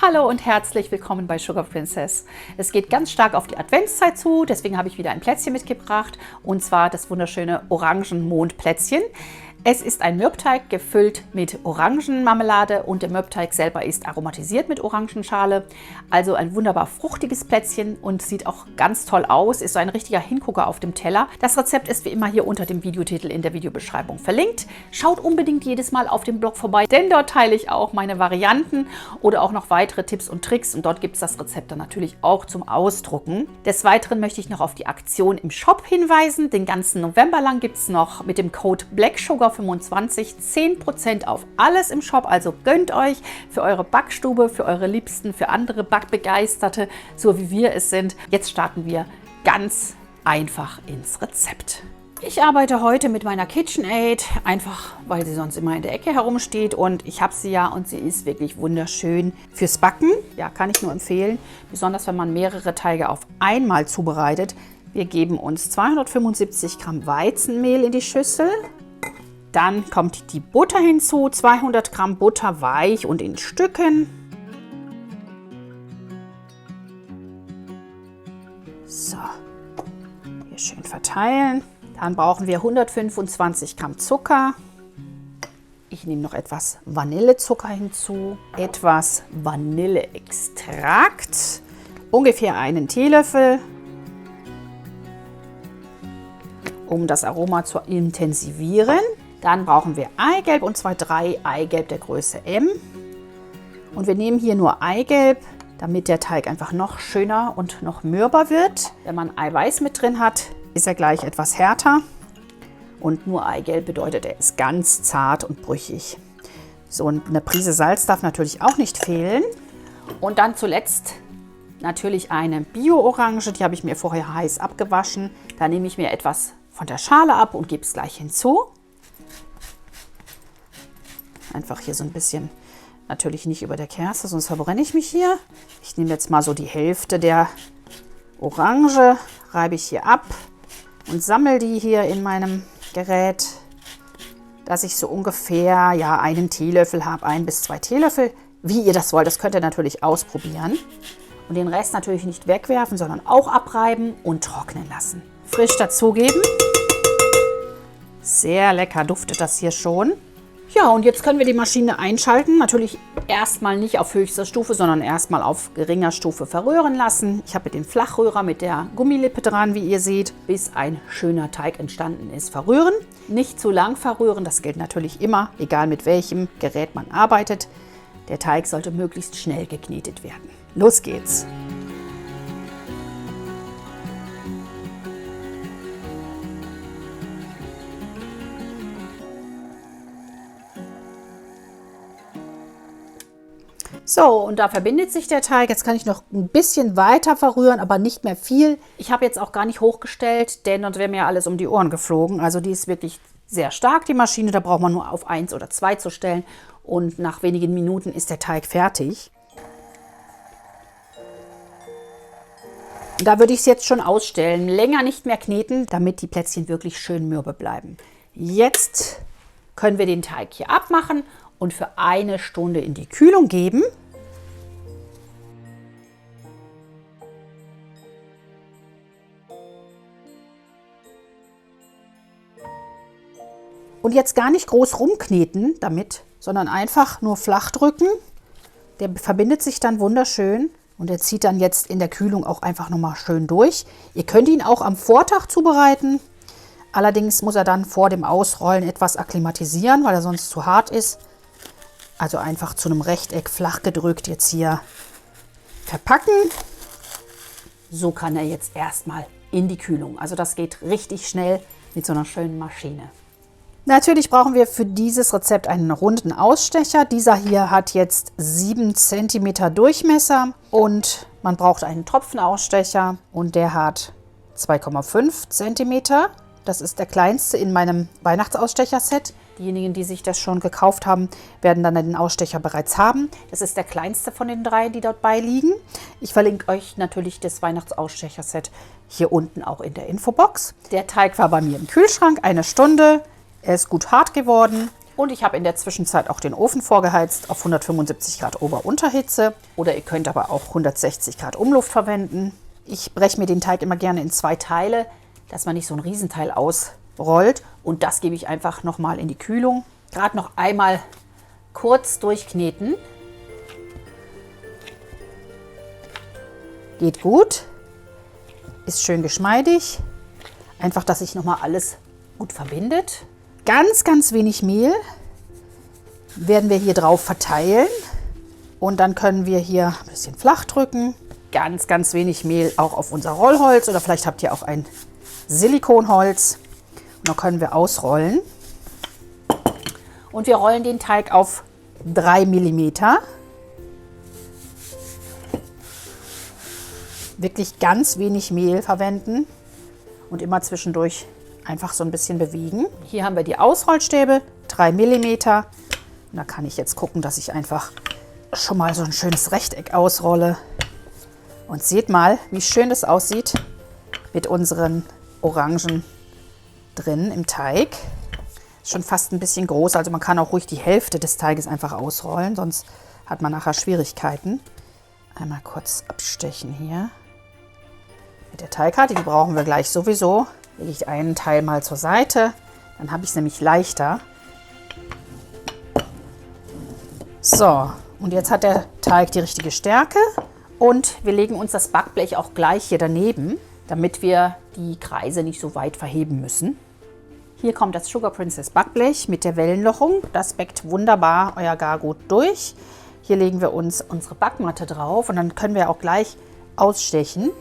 Hallo und herzlich willkommen bei Sugar Princess. Es geht ganz stark auf die Adventszeit zu, deswegen habe ich wieder ein Plätzchen mitgebracht und zwar das wunderschöne Orangenmondplätzchen. Es ist ein Mürbteig gefüllt mit Orangenmarmelade und der Mürbteig selber ist aromatisiert mit Orangenschale. Also ein wunderbar fruchtiges Plätzchen und sieht auch ganz toll aus, ist so ein richtiger Hingucker auf dem Teller. Das Rezept ist wie immer hier unter dem Videotitel in der Videobeschreibung verlinkt. Schaut unbedingt jedes Mal auf dem Blog vorbei, denn dort teile ich auch meine Varianten oder auch noch weitere Tipps und Tricks und dort gibt es das Rezept dann natürlich auch zum Ausdrucken. Des Weiteren möchte ich noch auf die Aktion im Shop hinweisen. Den ganzen November lang gibt es noch mit dem Code BLACKSUGAR 25 10% auf alles im Shop, also gönnt euch für eure Backstube, für eure Liebsten, für andere Backbegeisterte, so wie wir es sind. Jetzt starten wir ganz einfach ins Rezept. Ich arbeite heute mit meiner KitchenAid, einfach weil sie sonst immer in der Ecke herumsteht und ich habe sie ja und sie ist wirklich wunderschön fürs Backen. Ja, kann ich nur empfehlen, besonders wenn man mehrere Teige auf einmal zubereitet. Wir geben uns 275 Gramm Weizenmehl in die Schüssel. Dann kommt die Butter hinzu, 200 Gramm Butter weich und in Stücken. So, hier schön verteilen. Dann brauchen wir 125 Gramm Zucker. Ich nehme noch etwas Vanillezucker hinzu, etwas Vanilleextrakt, ungefähr einen Teelöffel, um das Aroma zu intensivieren. Dann brauchen wir Eigelb und zwar 3 Eigelb der Größe M. Und wir nehmen hier nur Eigelb, damit der Teig einfach noch schöner und noch mürber wird. Wenn man Eiweiß mit drin hat, ist er gleich etwas härter. Und nur Eigelb bedeutet, er ist ganz zart und brüchig. So, und eine Prise Salz darf natürlich auch nicht fehlen. Und dann zuletzt natürlich eine Bio-Orange, die habe ich mir vorher heiß abgewaschen. Da nehme ich mir etwas von der Schale ab und gebe es gleich hinzu. Einfach hier so ein bisschen, natürlich nicht über der Kerze, sonst verbrenne ich mich hier. Ich nehme jetzt mal so die Hälfte der Orange, reibe ich hier ab und sammle die hier in meinem Gerät, dass ich so ungefähr ja, einen Teelöffel habe, 1 bis 2 Teelöffel. Wie ihr das wollt, das könnt ihr natürlich ausprobieren. Und den Rest natürlich nicht wegwerfen, sondern auch abreiben und trocknen lassen. Frisch dazugeben. Sehr lecker duftet das hier schon. Ja, und jetzt können wir die Maschine einschalten. Natürlich erstmal nicht auf höchster Stufe, sondern erstmal auf geringer Stufe verrühren lassen. Ich habe den Flachrührer mit der Gummilippe dran, wie ihr seht, bis ein schöner Teig entstanden ist. Verrühren. Nicht zu lang verrühren, das gilt natürlich immer, egal mit welchem Gerät man arbeitet. Der Teig sollte möglichst schnell geknetet werden. Los geht's! So, und da verbindet sich der Teig. Jetzt kann ich noch ein bisschen weiter verrühren, aber nicht mehr viel. Ich habe jetzt auch gar nicht hochgestellt, denn sonst wäre mir alles um die Ohren geflogen. Also die ist wirklich sehr stark, die Maschine. Da braucht man nur auf 1 oder 2 zu stellen. Und nach wenigen Minuten ist der Teig fertig. Da würde ich es jetzt schon ausstellen. Länger nicht mehr kneten, damit die Plätzchen wirklich schön mürbe bleiben. Jetzt können wir den Teig hier abmachen und für 1 Stunde in die Kühlung geben. Und jetzt gar nicht groß rumkneten damit, sondern einfach nur flach drücken. Der verbindet sich dann wunderschön und der zieht dann jetzt in der Kühlung auch einfach nochmal schön durch. Ihr könnt ihn auch am Vortag zubereiten. Allerdings muss er dann vor dem Ausrollen etwas akklimatisieren, weil er sonst zu hart ist. Also einfach zu einem Rechteck flach gedrückt jetzt hier verpacken. So kann er jetzt erstmal in die Kühlung. Also das geht richtig schnell mit so einer schönen Maschine. Natürlich brauchen wir für dieses Rezept einen runden Ausstecher. Dieser hier hat jetzt 7 cm Durchmesser und man braucht einen Tropfenausstecher und der hat 2,5 cm. Das ist der kleinste in meinem Weihnachtsausstecherset. Diejenigen, die sich das schon gekauft haben, werden dann den Ausstecher bereits haben. Das ist der kleinste von den 3, die dort beiliegen. Ich verlinke euch natürlich das Weihnachtsausstecherset hier unten auch in der Infobox. Der Teig war bei mir im Kühlschrank 1 Stunde. Er ist gut hart geworden. Und ich habe in der Zwischenzeit auch den Ofen vorgeheizt auf 175 Grad Ober-Unterhitze. Oder ihr könnt aber auch 160 Grad Umluft verwenden. Ich breche mir den Teig immer gerne in 2 Teile, dass man nicht so ein Riesenteil ausrollt. Und das gebe ich einfach nochmal in die Kühlung. Gerade noch einmal kurz durchkneten. Geht gut. Ist schön geschmeidig. Einfach, dass sich nochmal alles gut verbindet. Ganz, ganz wenig Mehl werden wir hier drauf verteilen. Und dann können wir hier ein bisschen flach drücken. Ganz, ganz wenig Mehl auch auf unser Rollholz. Oder vielleicht habt ihr auch ein Silikonholz. Und dann können wir ausrollen. Und wir rollen den Teig auf 3 mm. Wirklich ganz wenig Mehl verwenden. Und immer zwischendurch einfach so ein bisschen bewegen. Hier haben wir die Ausrollstäbe, 3 mm. Und da kann ich jetzt gucken, dass ich einfach schon mal so ein schönes Rechteck ausrolle. Und seht mal, wie schön das aussieht mit unseren Orangen drin im Teig. Ist schon fast ein bisschen groß, also man kann auch ruhig die Hälfte des Teiges einfach ausrollen, sonst hat man nachher Schwierigkeiten. Einmal kurz abstechen hier. Mit der Teigkarte, die brauchen wir gleich sowieso. Lege ich einen Teil mal zur Seite, dann habe ich es nämlich leichter. So, und jetzt hat der Teig die richtige Stärke und wir legen uns das Backblech auch gleich hier daneben, damit wir die Kreise nicht so weit verheben müssen. Hier kommt das Sugar Princess Backblech mit der Wellenlochung. Das backt wunderbar euer Gargut durch. Hier legen wir uns unsere Backmatte drauf und dann können wir auch gleich ausstechen.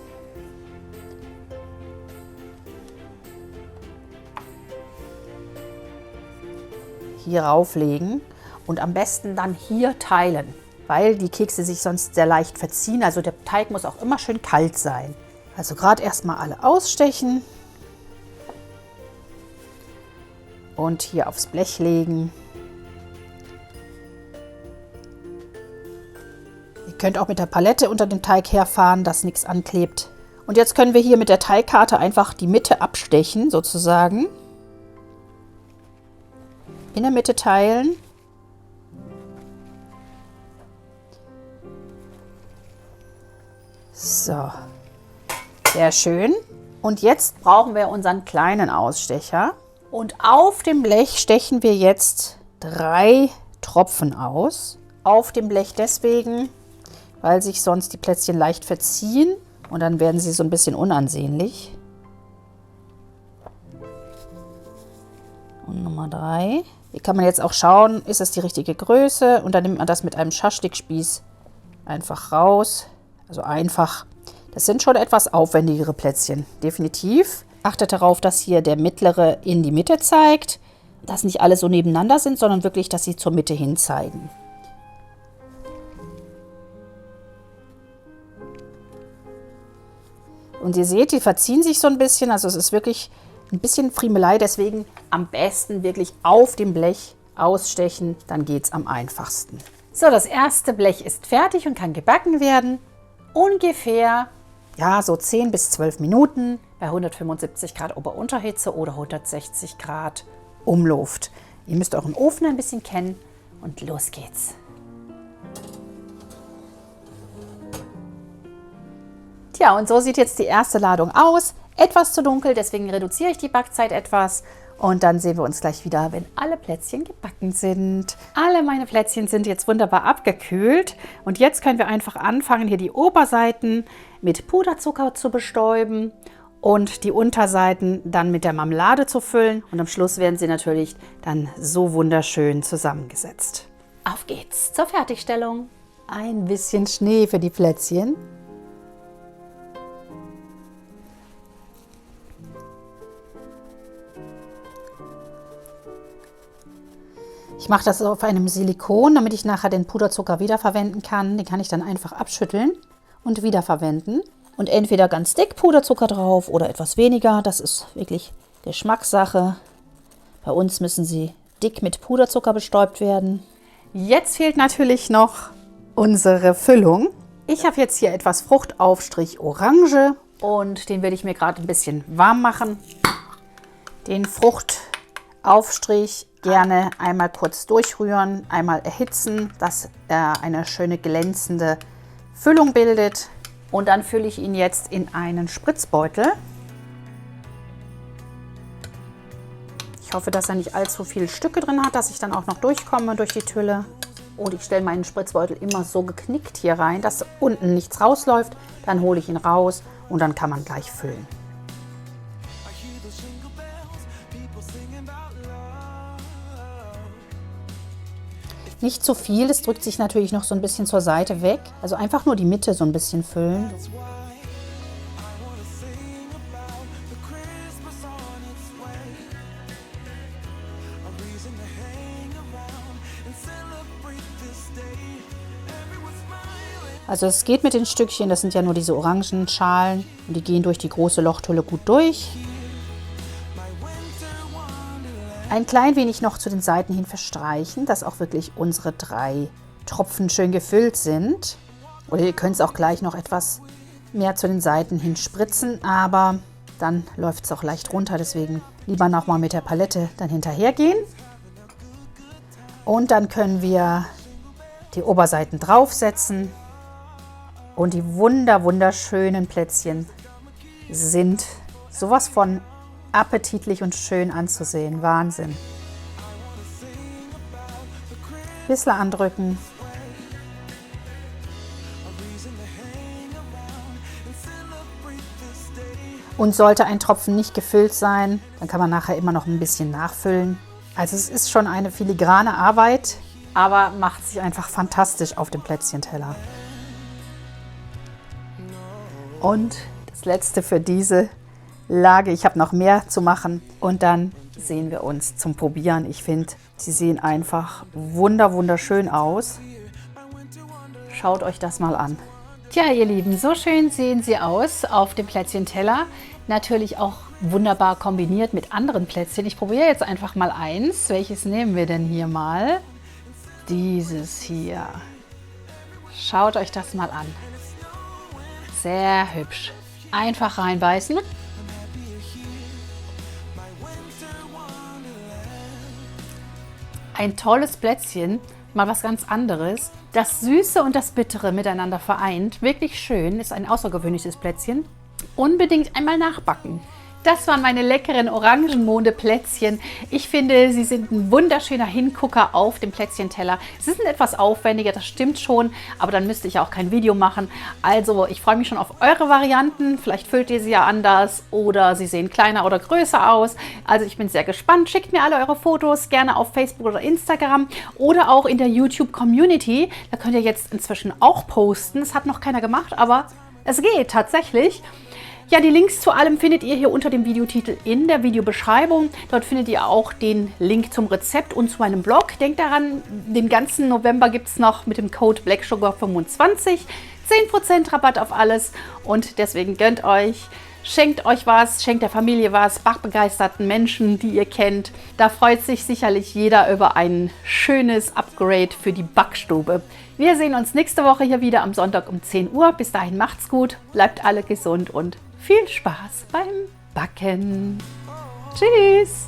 Hier rauflegen und am besten dann hier teilen, weil die Kekse sich sonst sehr leicht verziehen. Also der Teig muss auch immer schön kalt sein. Also gerade erstmal alle ausstechen und hier aufs Blech legen. Ihr könnt auch mit der Palette unter dem Teig herfahren, dass nichts anklebt. Und jetzt können wir hier mit der Teigkarte einfach die Mitte abstechen, sozusagen. In der Mitte teilen. So, sehr schön. Und jetzt brauchen wir unseren kleinen Ausstecher. Und auf dem Blech stechen wir jetzt 3 Tropfen aus. Auf dem Blech deswegen, weil sich sonst die Plätzchen leicht verziehen und dann werden sie so ein bisschen unansehnlich. Und Nummer 3. Hier kann man jetzt auch schauen, ist es die richtige Größe und dann nimmt man das mit einem Schaschlikspieß einfach raus. Also einfach. Das sind schon etwas aufwendigere Plätzchen, definitiv. Achtet darauf, dass hier der mittlere in die Mitte zeigt, dass nicht alle so nebeneinander sind, sondern wirklich, dass sie zur Mitte hin zeigen. Und ihr seht, die verziehen sich so ein bisschen, also es ist wirklich ein bisschen Friemelei, deswegen am besten wirklich auf dem Blech ausstechen, dann geht es am einfachsten. So, das erste Blech ist fertig und kann gebacken werden. Ungefähr, ja, so 10 bis 12 Minuten bei 175 Grad Ober-Unterhitze oder 160 Grad Umluft. Ihr müsst euren Ofen ein bisschen kennen und los geht's. Tja, und so sieht jetzt die erste Ladung aus. Etwas zu dunkel, deswegen reduziere ich die Backzeit etwas. Und dann sehen wir uns gleich wieder, wenn alle Plätzchen gebacken sind. Alle meine Plätzchen sind jetzt wunderbar abgekühlt. Und jetzt können wir einfach anfangen, hier die Oberseiten mit Puderzucker zu bestäuben und die Unterseiten dann mit der Marmelade zu füllen. Und am Schluss werden sie natürlich dann so wunderschön zusammengesetzt. Auf geht's zur Fertigstellung. Ein bisschen Schnee für die Plätzchen. Ich mache das auf einem Silikon, damit ich nachher den Puderzucker wiederverwenden kann. Den kann ich dann einfach abschütteln und wiederverwenden. Und entweder ganz dick Puderzucker drauf oder etwas weniger. Das ist wirklich Geschmackssache. Bei uns müssen sie dick mit Puderzucker bestäubt werden. Jetzt fehlt natürlich noch unsere Füllung. Ich habe jetzt hier etwas Fruchtaufstrich Orange und den werde ich mir gerade ein bisschen warm machen. Den Fruchtaufstrich gerne einmal kurz durchrühren, einmal erhitzen, dass er eine schöne glänzende Füllung bildet. Und dann fülle ich ihn jetzt in einen Spritzbeutel. Ich hoffe, dass er nicht allzu viele Stücke drin hat, dass ich dann auch noch durchkomme durch die Tülle. Und ich stelle meinen Spritzbeutel immer so geknickt hier rein, dass unten nichts rausläuft. Dann hole ich ihn raus und dann kann man gleich füllen. Nicht zu viel, es drückt sich natürlich noch so ein bisschen zur Seite weg. Also einfach nur die Mitte so ein bisschen füllen. Also es geht mit den Stückchen, das sind ja nur diese orangen Schalen und die gehen durch die große Lochtulle gut durch. Ein klein wenig noch zu den Seiten hin verstreichen, dass auch wirklich unsere 3 Tropfen schön gefüllt sind. Oder ihr könnt es auch gleich noch etwas mehr zu den Seiten hin spritzen, aber dann läuft es auch leicht runter, deswegen lieber nochmal mit der Palette dann hinterher gehen. Und dann können wir die Oberseiten draufsetzen. Und die wunderschönen Plätzchen sind sowas von appetitlich und schön anzusehen. Wahnsinn. Bisschen andrücken. Und sollte ein Tropfen nicht gefüllt sein, dann kann man nachher immer noch ein bisschen nachfüllen. Also es ist schon eine filigrane Arbeit, aber macht sich einfach fantastisch auf dem Plätzchenteller. Und das letzte für diese Lage. Ich habe noch mehr zu machen und dann sehen wir uns zum Probieren. Ich finde, sie sehen einfach wunderschön aus. Schaut euch das mal an. Tja, ihr Lieben, so schön sehen sie aus auf dem Plätzchenteller. Natürlich auch wunderbar kombiniert mit anderen Plätzchen. Ich probiere jetzt einfach mal eins. Welches nehmen wir denn hier mal? Dieses hier. Schaut euch das mal an. Sehr hübsch. Einfach reinbeißen. Ein tolles Plätzchen, mal was ganz anderes. Das Süße und das Bittere miteinander vereint. Wirklich schön, ist ein außergewöhnliches Plätzchen. Unbedingt einmal nachbacken. Das waren meine leckeren Orangenmonde-Plätzchen. Ich finde, sie sind ein wunderschöner Hingucker auf dem Plätzchenteller. Sie sind etwas aufwendiger, das stimmt schon, aber dann müsste ich auch kein Video machen. Also ich freue mich schon auf eure Varianten. Vielleicht füllt ihr sie ja anders oder sie sehen kleiner oder größer aus. Also ich bin sehr gespannt. Schickt mir alle eure Fotos gerne auf Facebook oder Instagram oder auch in der YouTube-Community. Da könnt ihr jetzt inzwischen auch posten. Das hat noch keiner gemacht, aber es geht tatsächlich. Ja, die Links zu allem findet ihr hier unter dem Videotitel in der Videobeschreibung. Dort findet ihr auch den Link zum Rezept und zu meinem Blog. Denkt daran, den ganzen November gibt es noch mit dem Code BlackSugar25 10% Rabatt auf alles. Und deswegen gönnt euch, schenkt euch was, schenkt der Familie was, backbegeisterten Menschen, die ihr kennt. Da freut sich sicherlich jeder über ein schönes Upgrade für die Backstube. Wir sehen uns nächste Woche hier wieder am Sonntag um 10 Uhr. Bis dahin macht's gut, bleibt alle gesund und viel Spaß beim Backen. Tschüss!